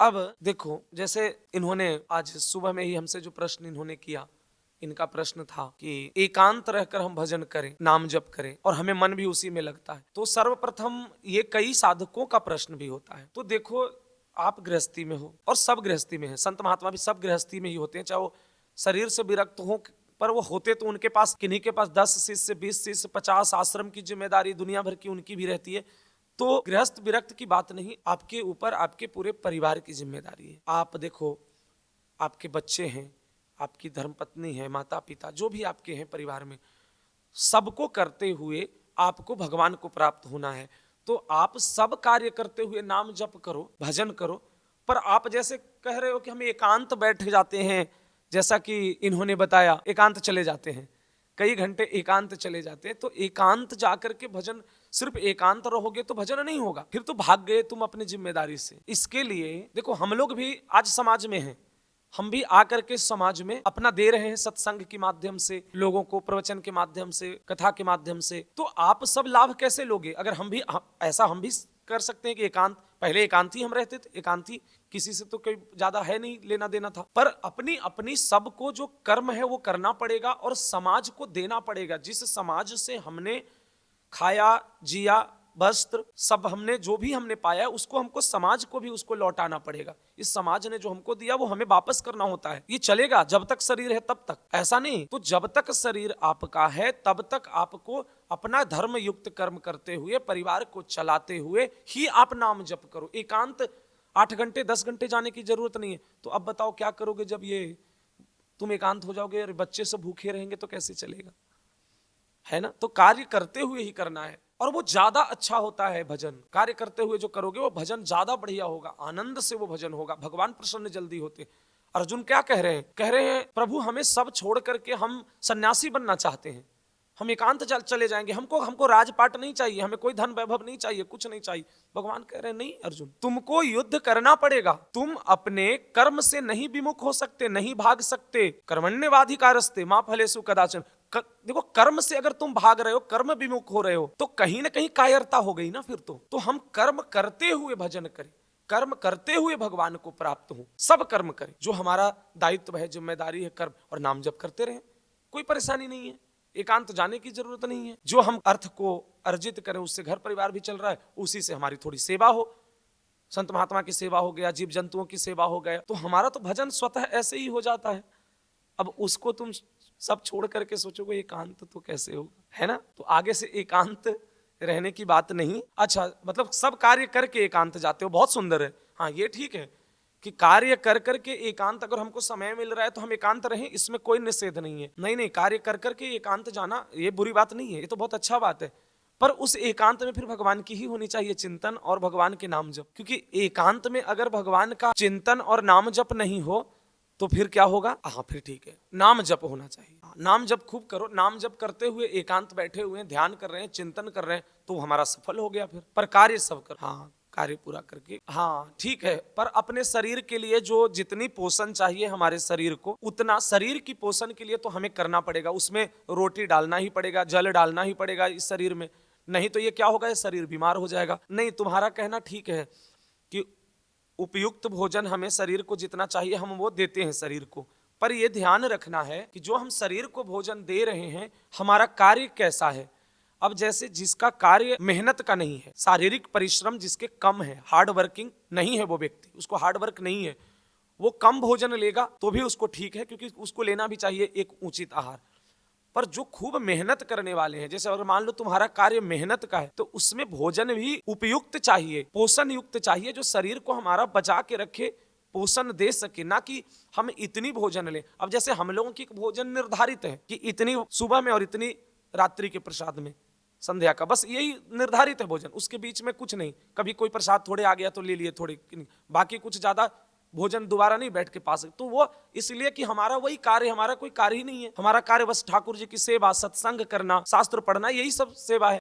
अब देखो, जैसे इन्होंने आज सुबह में ही हमसे जो प्रश्न इन्होंने किया, इनका प्रश्न था कि एकांत रहकर हम भजन करें, नाम जप करें और हमें मन भी उसी में लगता है। तो सर्वप्रथम ये कई साधकों का प्रश्न भी होता है। तो देखो, आप गृहस्थी में हो और सब गृहस्थी में है, संत महात्मा भी सब गृहस्थी में ही होते हैं, चाहे वो शरीर से विरक्त हो, पर वो होते तो उनके पास, किन्हीं के पास 10 शिष्य, 20 शिष्य, 50 आश्रम की जिम्मेदारी दुनिया भर की उनकी भी रहती है। तो गृहस्थ विरक्त की बात नहीं, आपके ऊपर आपके पूरे परिवार की जिम्मेदारी है। आप देखो, आपके बच्चे हैं, आपकी धर्मपत्नी है, माता पिता जो भी आपके हैं परिवार में, सबको करते हुए आपको भगवान को प्राप्त होना है। तो आप सब कार्य करते हुए नाम जप करो, भजन करो। पर आप जैसे कह रहे हो कि हम एकांत बैठ जाते हैं, जैसा कि इन्होंने बताया, एकांत चले जाते हैं, कई घंटे एकांत चले जाते हैं। तो एकांत जाकर के भजन, सिर्फ एकांत रहोगे तो भजन नहीं होगा, फिर तो भाग गए तुम अपनी जिम्मेदारी से। इसके लिए देखो, हम लोग भी आज समाज में हैं, हम भी आकर के समाज में अपना दे रहे हैं, सत्संग के माध्यम से, लोगों को प्रवचन के माध्यम से, कथा के माध्यम से। तो आप सब लाभ कैसे लोगे? अगर ऐसा हम भी कर सकते हैं कि एकांत, पहले एकांती हम रहते थे, एकांती किसी से तो कोई ज्यादा है नहीं लेना देना था, पर अपनी अपनी सबको जो कर्म है वो करना पड़ेगा और समाज को देना पड़ेगा। जिस समाज से हमने खाया, जिया, वस्त्र, सब हमने जो भी हमने पाया, उसको हमको, समाज को भी उसको लौटाना पड़ेगा। इस समाज ने जो हमको दिया वो हमें वापस करना होता है। ये चलेगा जब तक शरीर है तब तक, ऐसा नहीं। तो जब तक शरीर आपका है तब तक आपको अपना धर्म युक्त कर्म करते हुए, परिवार को चलाते हुए ही आप नाम जप करो। एकांत 8 घंटे 10 घंटे जाने की जरूरत नहीं है। तो अब बताओ क्या करोगे जब ये तुम एकांत हो जाओगे और बच्चे सब भूखे रहेंगे तो कैसे चलेगा, है ना? तो कार्य करते हुए ही करना है और वो ज्यादा अच्छा होता है। भजन कार्य करते हुए जो करोगे वो भजन ज्यादा बढ़िया होगा, आनंद से वो भजन होगा, भगवान प्रसन्न जल्दी होते। अर्जुन क्या कह रहे हैं? कह रहे हैं, प्रभु हमें सब छोड़ करके हम सन्यासी बनना चाहते हैं, हम एकांत चले जाएंगे, हमको राजपाट नहीं चाहिए, हमें कोई धन वैभव नहीं चाहिए, कुछ नहीं चाहिए। भगवान कह रहे हैं, नहीं अर्जुन, तुमको युद्ध करना पड़ेगा। तुम अपने कर्म से नहीं विमुख हो सकते, नहीं भाग सकते। कर्मण्यवाधिकारस्ते मां फलेषु कदाचन। देखो, कर्म से अगर तुम भाग रहे हो, कर्म विमुख हो रहे हो, तो कहीं ना कहीं कायरता हो गई ना फिर तो हम कर्म करते हुए भजन करें, कर्म करते हुए भगवान को प्राप्त हो, सब कर्म करें जो हमारा दायित्व है, जिम्मेदारी है, कर्म, और नाम जप करते रहें। कोई परेशानी नहीं है, एकांत जाने की जरूरत नहीं है। जो हम अर्थ को अर्जित करें उससे घर परिवार भी चल रहा है, उसी से हमारी थोड़ी सेवा हो, संत महात्मा की सेवा हो गया, जीव जंतुओं की सेवा हो गया, तो हमारा तो भजन स्वतः ऐसे ही हो जाता है। अब उसको तुम सब छोड़ करके सोचोगे एकांत तो कैसे होगा, है ना? तो आगे से एकांत रहने की बात नहीं। अच्छा, मतलब सब कार्य करके एकांत जाते हो, बहुत सुंदर है। हाँ, ये ठीक है कि कार्य कर करके एकांत, अगर हमको समय मिल रहा है तो हम एकांत रहें, इसमें कोई निषेध नहीं है। नहीं, कार्य कर करके एकांत जाना ये बुरी बात नहीं है, ये तो बहुत अच्छा बात है। पर उस एकांत में फिर भगवान की ही होनी चाहिए चिंतन और भगवान के नाम जप। क्योंकि एकांत में अगर भगवान का चिंतन और नाम जप नहीं हो तो फिर क्या होगा? हाँ, फिर ठीक है, नाम जप होना चाहिए। नाम जप खूब करो, नाम जप करते हुए एकांत बैठे हुए ध्यान कर रहे हैं, चिंतन कर रहे हैं, तो हमारा सफल हो गया फिर। पर कार्य सब कर, हाँ, कार्य पूरा करके, हाँ ठीक है, पर अपने शरीर के लिए जो जितनी पोषण चाहिए हमारे शरीर को, उतना शरीर की पोषण के लिए तो हमें करना पड़ेगा। उसमें रोटी डालना ही पड़ेगा, जल डालना ही पड़ेगा इस शरीर में, नहीं तो ये क्या होगा, ये शरीर बीमार हो जाएगा। नहीं, तुम्हारा कहना ठीक है कि उपयुक्त भोजन हमें शरीर को जितना चाहिए हम वो देते हैं शरीर को, पर यह ध्यान रखना है कि जो हम शरीर को भोजन दे रहे हैं, हमारा कार्य कैसा है। अब जैसे जिसका कार्य मेहनत का नहीं है, शारीरिक परिश्रम जिसके कम है, हार्ड वर्किंग नहीं है वो व्यक्ति, उसको हार्ड वर्क नहीं है, वो कम भोजन लेगा तो भी उसको ठीक है, क्योंकि उसको लेना भी चाहिए एक उचित आहार। पर जो खूब मेहनत करने वाले हैं, जैसे अगर मान लो तुम्हारा कार्य मेहनत का है, तो उसमें भोजन भी उपयुक्त चाहिए, पोषण युक्त चाहिए, जो शरीर को हमारा बचा के रखे, पोषण दे सके, ना कि हम इतनी भोजन लें। अब जैसे हम लोगों की भोजन निर्धारित है कि इतनी सुबह में और इतनी रात्रि के प्रसाद में, संध्या का, बस यही निर्धारित है भोजन, उसके बीच में कुछ नहीं। कभी कोई प्रसाद थोड़े आ गया तो ले लिए थोड़े, बाकी कुछ ज्यादा भोजन दोबारा नहीं बैठ के पा सकते। तो वो इसलिए कि हमारा वही कार्य, हमारा कोई कार्य ही नहीं है, हमारा कार्य बस ठाकुर जी की सेवा, सत्संग करना, शास्त्र पढ़ना, यही सब सेवा है।